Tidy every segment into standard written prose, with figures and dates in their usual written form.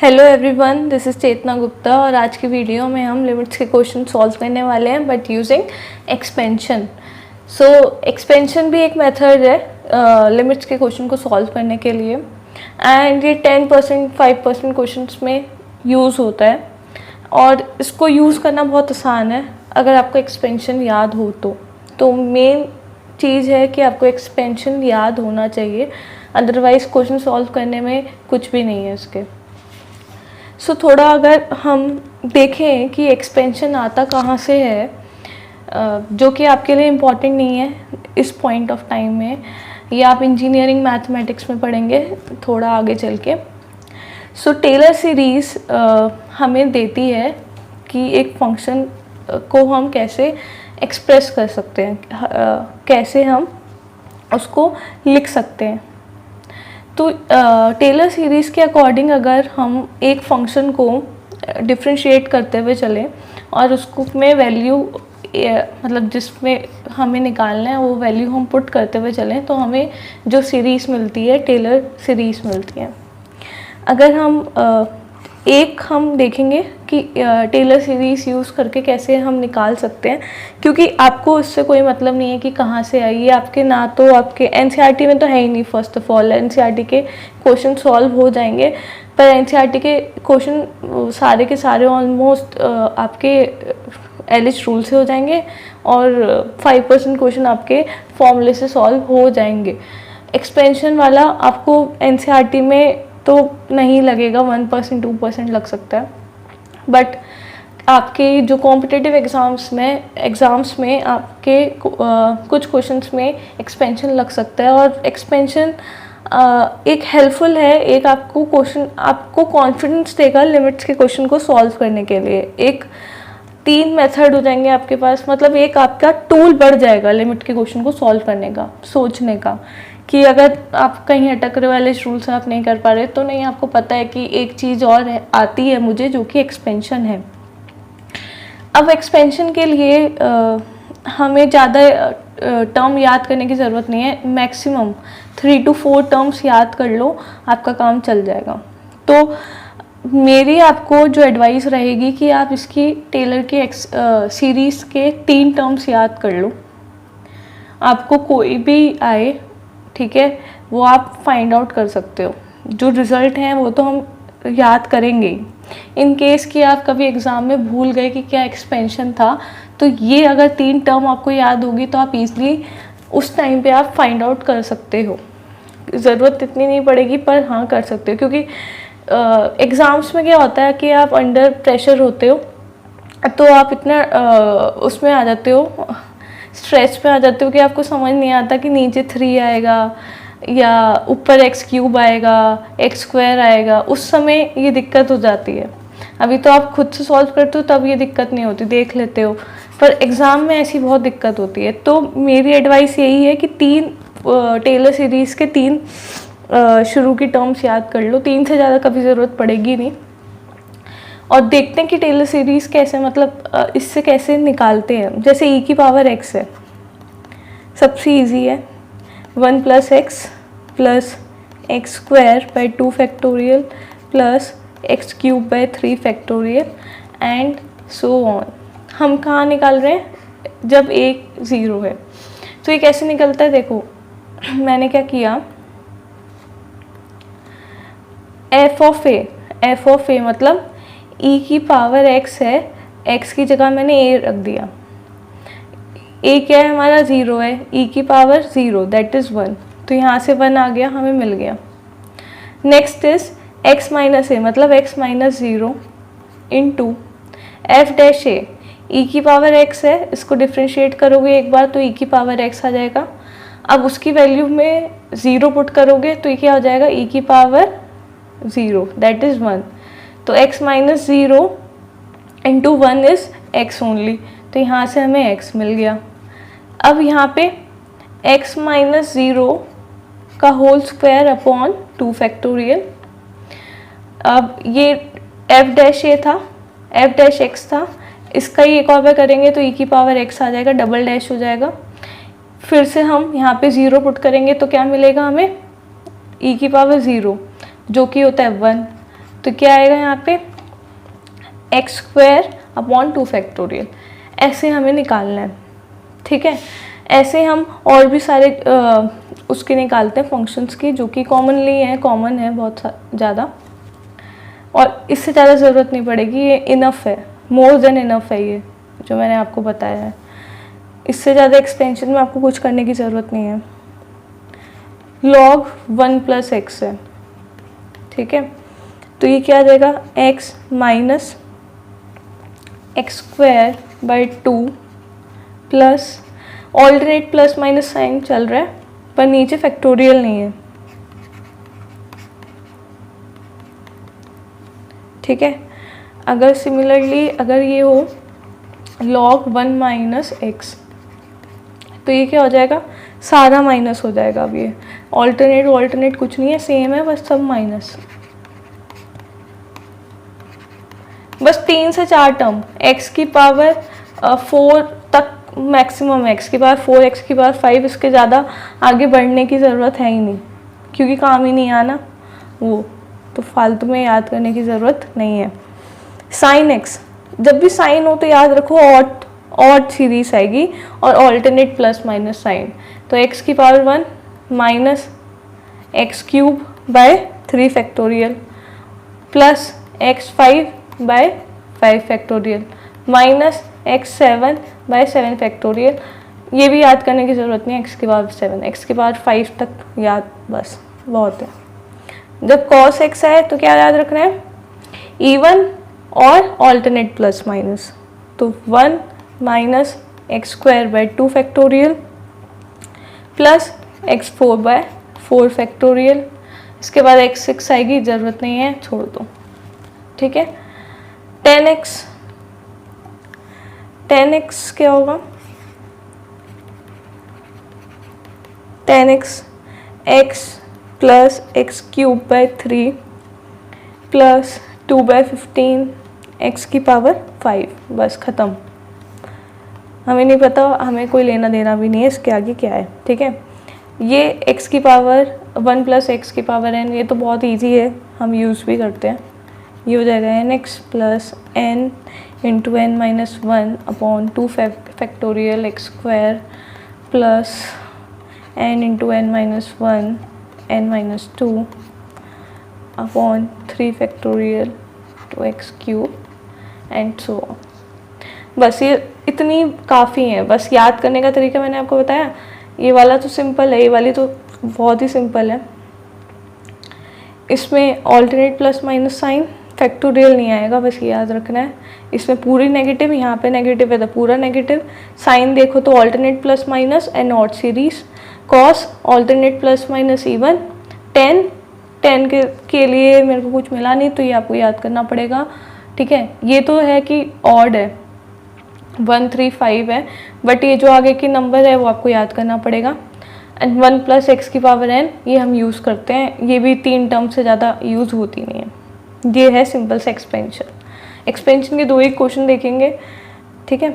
Hello everyone, this is चेतना गुप्ता और आज की वीडियो में हम लिमिट्स के क्वेश्चन सॉल्व करने वाले हैं but using expansion. So expansion भी एक मेथड है लिमिट्स के क्वेश्चन को सॉल्व करने के लिए एंड ये 10% 5% क्वेश्चंस में यूज़ होता है और इसको यूज़ करना बहुत आसान है अगर आपको एक्सपेंशन याद हो तो मेन चीज़ है कि आपको एक्सपेंशन याद होना चाहिए, अदरवाइज़ क्वेश्चन सॉल्व करने में कुछ भी नहीं है इसके। सो थोड़ा अगर हम देखें कि एक्सपेंशन आता कहाँ से है, जो कि आपके लिए इम्पॉर्टेंट नहीं है इस पॉइंट ऑफ टाइम में, या आप इंजीनियरिंग मैथमेटिक्स में पढ़ेंगे थोड़ा आगे चल के। सो टेलर सीरीज़ हमें देती है कि एक फंक्शन को हम कैसे एक्सप्रेस कर सकते हैं, कैसे हम उसको लिख सकते हैं। तो टेलर सीरीज़ के अकॉर्डिंग अगर हम एक फंक्शन को डिफ्रेंशिएट करते हुए चलें और उसको में वैल्यू मतलब जिसमें हमें निकालना है वो वैल्यू हम पुट करते हुए चलें तो हमें जो सीरीज़ मिलती है टेलर सीरीज़ मिलती है। अगर हम देखेंगे कि टेलर सीरीज़ यूज़ करके कैसे हम निकाल सकते हैं, क्योंकि आपको इससे कोई मतलब नहीं है कि कहाँ से आई, ये आपके ना तो आपके एनसीईआरटी में तो है ही नहीं। फर्स्ट ऑफ ऑल एनसीईआरटी के क्वेश्चन सॉल्व हो जाएंगे, पर एनसीईआरटी के क्वेश्चन सारे के सारे ऑलमोस्ट आपके एलिच रूल से हो जाएंगे और 5% क्वेश्चन आपके फॉर्मूले से सॉल्व हो जाएंगे। एक्सपेंशन वाला आपको एनसीईआरटी में तो नहीं लगेगा, 1% 2% लग सकता है, बट आपके जो कॉम्पिटिटिव एग्ज़ाम्स में आपके कुछ क्वेश्चंस में एक्सपेंशन लग सकता है। और एक्सपेंशन एक हेल्पफुल है, एक आपको कॉन्फिडेंस देगा लिमिट्स के क्वेश्चन को सॉल्व करने के लिए। एक 3 मेथड हो जाएंगे आपके पास, मतलब एक आपका टूल बढ़ जाएगा लिमिट के क्वेश्चन को सॉल्व करने का, सोचने का, कि अगर आप कहीं अटक रहे वाले रूल से आप नहीं कर पा रहे तो नहीं, आपको पता है कि एक चीज़ और आती है मुझे जो कि एक्सपेंशन है। अब एक्सपेंशन के लिए हमें ज़्यादा टर्म याद करने की ज़रूरत नहीं है, मैक्सिमम 3 to 4 टर्म्स याद कर लो, आपका काम चल जाएगा। तो मेरी आपको जो एडवाइस रहेगी कि आप इसकी टेलर की सीरीज़ के 3 टर्म्स याद कर लो। आपको कोई भी आए, ठीक है, वो आप फाइंड आउट कर सकते हो। जो रिज़ल्ट हैं वो तो हम याद करेंगे ही। इन केस कि आप कभी एग्ज़ाम में भूल गए कि क्या एक्सपेंशन था, तो ये अगर 3 टर्म आपको याद होगी तो आप इजीली उस टाइम पे आप फाइंड आउट कर सकते हो। ज़रूरत इतनी नहीं पड़ेगी पर हाँ कर सकते हो, क्योंकि एग्ज़ाम्स में क्या होता है कि आप अंडर प्रेशर होते हो तो आप इतना उसमें आ जाते हो, स्ट्रेच पे आ जाते हो कि आपको समझ नहीं आता कि नीचे 3 आएगा या ऊपर x³ आएगा, x² आएगा। उस समय ये दिक्कत हो जाती है। अभी तो आप खुद से सॉल्व करते हो तब ये दिक्कत नहीं होती, देख लेते हो, पर एग्ज़ाम में ऐसी बहुत दिक्कत होती है। तो मेरी एडवाइस यही है कि 3 टेलर सीरीज़ के 3 शुरू की टर्म्स याद कर लो, 3 से ज़्यादा कभी ज़रूरत पड़ेगी नहीं। और देखते हैं कि टेलर सीरीज़ कैसे, मतलब इससे कैसे निकालते हैं। जैसे e की पावर x है, सबसे इजी है, 1 + x + x² / 2 factorial plus x³ / 3 factorial and so on. हम कहाँ निकाल रहे हैं, जब 1 0 है। तो ये कैसे निकलता है, देखो मैंने क्या किया, f ऑफ a मतलब e की पावर x है, x की जगह मैंने a रख दिया। a क्या है हमारा, 0 है, e की पावर 0 दैट इज़ 1, तो यहाँ से 1 आ गया, हमें मिल गया। नेक्स्ट इज x - a मतलब x - 0 into f' a, e की पावर x है, इसको डिफ्रेंशिएट करोगे एक बार तो e की पावर x आ जाएगा। अब उसकी वैल्यू में 0 पुट करोगे तो ये क्या हो जाएगा, e की पावर 0 दैट इज़ 1, तो x - 0 into 1 is x only, तो यहाँ से हमें x मिल गया। अब यहाँ पे x - 0 का होल स्क्वायर अपॉन 2 फैक्टोरियल। अब ये f' था, f' था, इसका ही एक और बार करेंगे तो e की पावर x आ जाएगा, डबल डैश हो जाएगा। फिर से हम यहाँ पे 0 पुट करेंगे तो क्या मिलेगा हमें, e की पावर 0 जो कि होता है 1, तो क्या आएगा यहाँ पे एक्स स्क्वायर अपॉन 2 फैक्टोरियल, ऐसे हमें निकालना है, ठीक है। ऐसे हम और भी सारे उसके निकालते हैं फंक्शंस की, जो कि कॉमनली है, कॉमन है बहुत ज़्यादा, और इससे ज़्यादा ज़रूरत नहीं पड़ेगी, ये इनफ है, मोर देन इनफ है ये जो मैंने आपको बताया है। इससे ज़्यादा एक्सटेंशन में आपको कुछ करने की ज़रूरत नहीं है। log 1 प्लस एक्स है, ठीक है। तो ये क्या आ जाएगा, x minus x square by 2 plus, alternate plus minus sign चल रहा है पर नीचे फैक्टोरियल नहीं है, ठीक है। अगर सिमिलरली अगर ये हो log 1 माइनस एक्स, तो ये क्या हो जाएगा, सारा माइनस हो जाएगा। अब ये ऑल्टरनेट कुछ नहीं है, सेम है, बस सब माइनस। बस 3 से 4 टर्म, x की पावर 4 तक मैक्सिमम, x की पावर 4, x की पावर 5, इसके ज़्यादा आगे बढ़ने की ज़रूरत है ही नहीं, क्योंकि काम ही नहीं आना वो, तो फालतू में याद करने की ज़रूरत नहीं है। साइन x, जब भी साइन हो तो याद रखो ऑड सीरीज आएगी और ऑल्टरनेट प्लस माइनस साइन, तो x की power 1 minus x cube by 3 factorial plus x5 by 5 factorial minus x7 by 7 factorial. ये भी याद करने की ज़रूरत नहीं है, x की पावर 7, x की पावर 5 तक याद बस बहुत है। जब cos x है तो क्या याद रखना है, इवन और ऑल्टरनेट प्लस माइनस, तो 1 minus x square by 2 factorial plus x4 by 4 factorial. इसके बाद x6 आएगी, ज़रूरत नहीं है, छोड़ दो, ठीक है। 10x क्या होगा, 10x x plus x cube by 3 plus 2 by 15 x की पावर 5, बस ख़त्म। हमें नहीं पता, हमें कोई लेना देना भी नहीं है इसके आगे क्या है, ठीक है। ये x की पावर 1 प्लस एक्स की पावर n, ये तो बहुत इजी है, हम यूज़ भी करते हैं। ये हो जाएगा nx plus n into n minus 1 upon 2 factorial x square plus n into n minus 1 n minus 2 upon 3 factorial two x cube and so on. बस ये इतनी काफ़ी है, बस याद करने का तरीका मैंने आपको बताया। ये वाला तो सिंपल है, ये वाली तो बहुत ही सिंपल है। इसमें alternate plus minus sign, factorial नहीं आएगा, बस ये याद रखना है। इसमें पूरी नेगेटिव, यहाँ पे नेगेटिव है तो पूरा नेगेटिव। साइन देखो तो alternate plus minus and odd series. Cos alternate plus minus even. 10 के लिए मेरे को कुछ मिला नहीं, तो ये आपको याद करना पड़ेगा, ठीक है। ये तो है कि ऑड है, 1 3 5 है, बट ये जो आगे की नंबर है वो आपको याद करना पड़ेगा। एंड 1 प्लस एक्स की पावर n, ये हम यूज़ करते हैं, ये भी 3 टर्म से ज़्यादा यूज़ होती नहीं है। ये है सिंपल से एक्सपेंशन के 2 ही क्वेश्चन देखेंगे, ठीक है,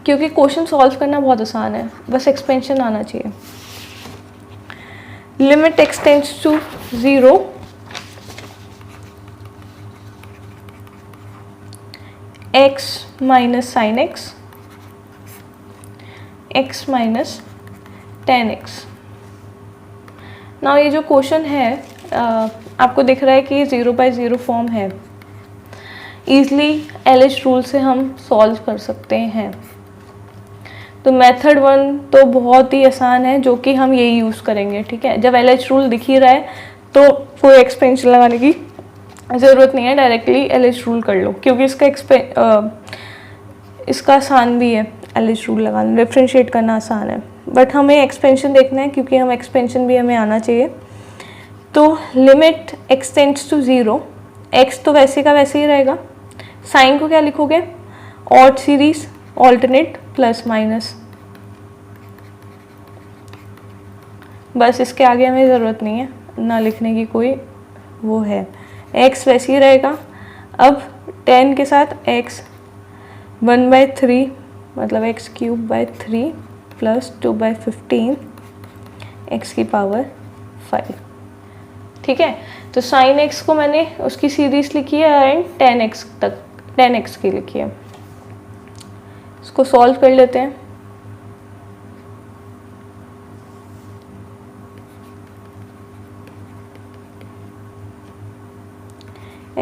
क्योंकि क्वेश्चन सॉल्व करना बहुत आसान है, बस एक्सपेंशन आना चाहिए। Limit x tends to 0 x minus sine x, x minus 10x। ना ये जो क्वेश्चन है आपको दिख रहा है कि 0/0 फॉर्म है, ईजली LH रूल से हम सॉल्व कर सकते हैं। तो मेथड 1 तो बहुत ही आसान है, जो कि हम यही यूज़ करेंगे, ठीक है। जब LH रूल दिख ही रहा है तो कोई एक्सपेंशन लगाने की ज़रूरत नहीं है, डायरेक्टली LH रूल कर लो, क्योंकि इसका आसान भी है LH रूल लगाना, डिफरेंशिएट करना आसान है, बट हमें एक्सपेंशन देखना है, क्योंकि हम एक्सपेंशन भी हमें आना चाहिए। तो limit x tends to 0, x तो वैसे का वैसे ही रहेगा। साइन को क्या लिखोगे, odd series, alternate plus minus, बस इसके आगे हमें ज़रूरत नहीं है ना लिखने की, कोई वो है। x वैसे ही रहेगा। अब 10 के साथ x 1/3 मतलब x cube by 3 plus 2/15 x की पावर 5, ठीक है, तो साइन एक्स को मैंने उसकी सीरीज लिखी है एंड 10x तक 10x की लिखी है। इसको सॉल्व कर लेते हैं।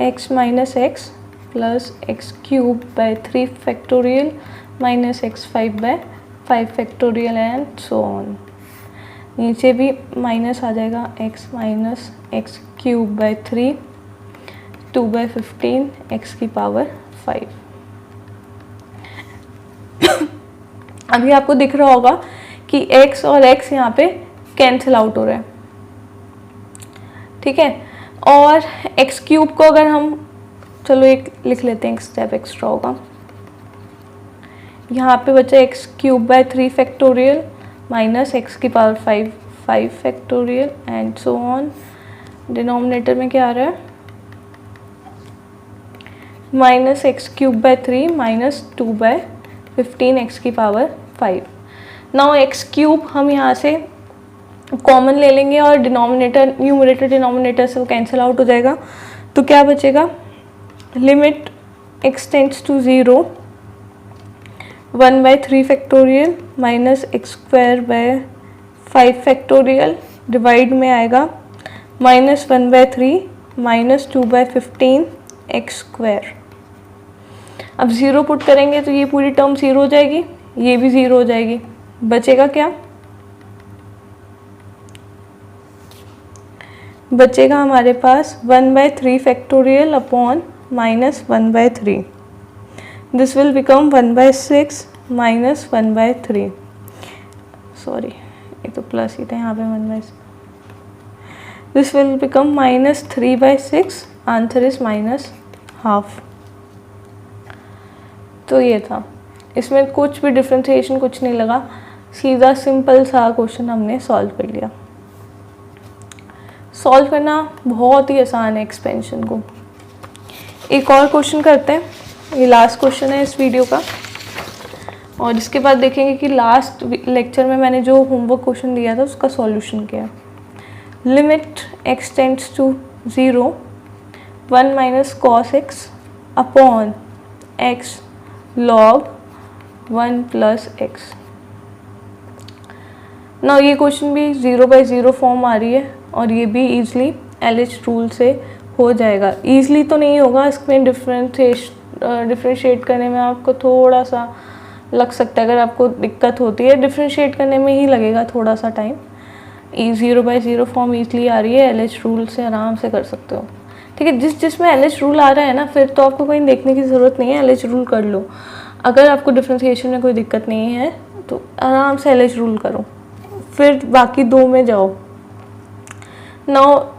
x minus x plus x cube by 3 factorial minus x 5 by 5 factorial and so on. नीचे भी माइनस आ जाएगा, x minus x cube by 3 2 by 15 x की पावर 5। अभी आपको दिख रहा होगा कि x और x यहाँ पे कैंसिल आउट हो रहा है, ठीक है। और x क्यूब को अगर हम, चलो एक लिख लेते हैं, एक स्टेप एक्स्ट्रा होगा। यहाँ पे बचा x cube by 3 factorial minus x की power 5 5 factorial and so on. Denominator में क्या आ रहा है, minus x cube by 3 minus 2 by 15 x की पावर 5। नाउ एक्स क्यूब हम यहाँ से कॉमन ले लेंगे और डिनोमिनेटर न्यूमरेटर डिनोमिनेटर से वो कैंसिल आउट हो जाएगा। तो क्या बचेगा, limit x tends to 0 1 by 3 factorial minus x square by 5 factorial divide में आएगा minus 1 by 3 minus 2 by 15 x square. अब 0 पुट करेंगे तो ये पूरी टर्म 0 हो जाएगी, ये भी 0 हो जाएगी। बचेगा क्या, बचेगा हमारे पास 1 by 3 factorial upon minus 1 by 3। This will become 1 by 6 minus 1 by 3। Sorry, ये तो प्लस ही था, यहाँ पे 1 by 6। This will become minus 3 by 6। Answer is minus half. तो ये था, इसमें कुछ भी डिफ्रेंशिएशन कुछ नहीं लगा, सीधा सिंपल सा क्वेश्चन हमने सॉल्व कर लिया। सॉल्व करना बहुत ही आसान है एक्सपेंशन को। एक और क्वेश्चन करते हैं, ये लास्ट क्वेश्चन है इस वीडियो का, और इसके बाद देखेंगे कि लास्ट लेक्चर में मैंने जो होमवर्क क्वेश्चन दिया था उसका सॉल्यूशन क्या है। Limit x tends to 0 1 minus cos x upon x log 1 plus x. ना ये क्वेश्चन भी 0 बाई 0 फॉर्म आ रही है और ये भी ईजिली LH रूल से हो जाएगा। ईजिली तो नहीं होगा, इसमें डिफ्रेंशिएट करने में आपको थोड़ा सा लग सकता है। अगर आपको दिक्कत होती है डिफ्रेंशिएट करने में ही लगेगा थोड़ा सा टाइम। 0 बाई 0 फॉर्म ईजिली आ रही है, LH रूल से आराम से कर सकते हो, ठीक है। जिसमें LH रूल आ रहा है ना, फिर तो आपको कहीं देखने की ज़रूरत नहीं है, LH रूल कर लो। अगर आपको डिफ्रेंशिएशन में कोई दिक्कत नहीं है तो आराम से LH रूल करो, फिर बाकी दो में जाओ। नाउ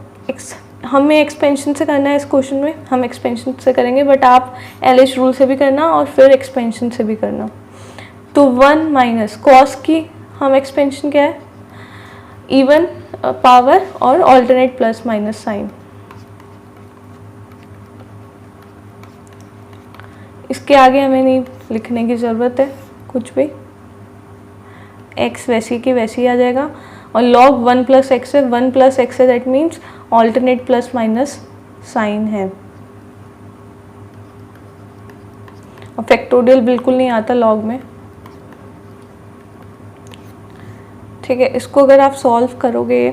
हमें एक्सपेंशन से करना है इस क्वेश्चन में, हम एक्सपेंशन से करेंगे, बट आप LH रूल से भी करना और फिर एक्सपेंशन से भी करना। तो 1 माइनस कॉस की हम एक्सपेंशन क्या है, इवन पावर और ऑल्टरनेट प्लस माइनस साइन। इसके आगे हमें नहीं लिखने की ज़रूरत है कुछ भी, x वैसी की वैसी आ जाएगा। और log 1 प्लस एक्स है, 1 प्लस एक्स है, that means alternate plus minus sign है। और फैक्टोरियल बिल्कुल नहीं आता लॉग में, ठीक है। इसको अगर आप सॉल्व करोगे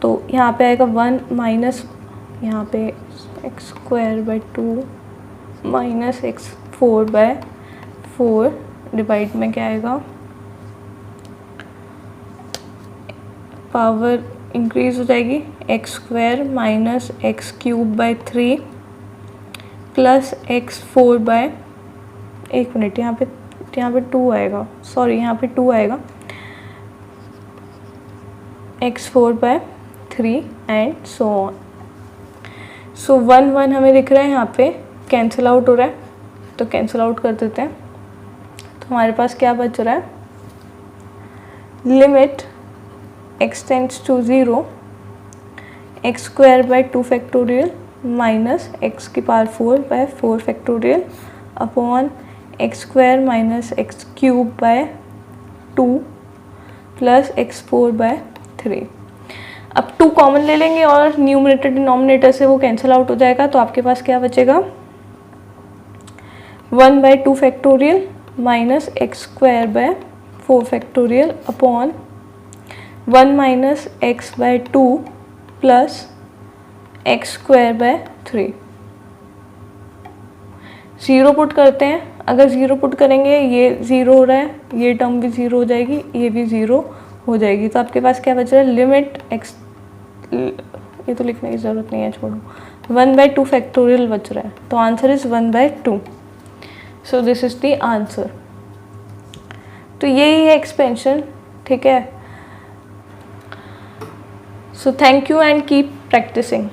तो यहाँ पे आएगा 1 माइनस, यहाँ पे x square by 2 minus x 4 by 4 divide में क्या आएगा, पावर इंक्रीज हो जाएगी, x square minus x cube by 3 plus x 4 by, एक मिनट, यहाँ पे 2 आएगा, सॉरी यहाँ पे 2 आएगा, x 4 by 3 and so on. So 1 1 हमें दिख रहा है, यहाँ पे कैंसिल आउट हो रहा है, तो कैंसिल आउट कर देते हैं। तो हमारे पास क्या बच रहा है, limit x tends to 0 x square by 2 factorial minus x की power 4 by 4 factorial upon x square minus x cube by 2 plus x 4 by 3। अब 2 कॉमन ले लेंगे और न्यूमरेटर डिनोमिनेटर से वो कैंसिल आउट हो जाएगा, तो आपके पास क्या बचेगा 1/2 factorial minus x square by 4 factorial upon 1 minus x by 2 plus x square by 3। 0 put करते हैं, अगर 0 पुट करेंगे ये 0 हो रहा है, ये टर्म भी 0 हो जाएगी, ये भी 0 हो जाएगी। तो आपके पास क्या बच रहा है लिमिट एक्स, ये तो लिखने की ज़रूरत नहीं है, छोड़ो, 1/2 फैक्टोरियल बच रहा है। तो answer is 1/2। So this is the answer. तो यही है एक्सपेंशन, ठीक है। So thank you and keep practising.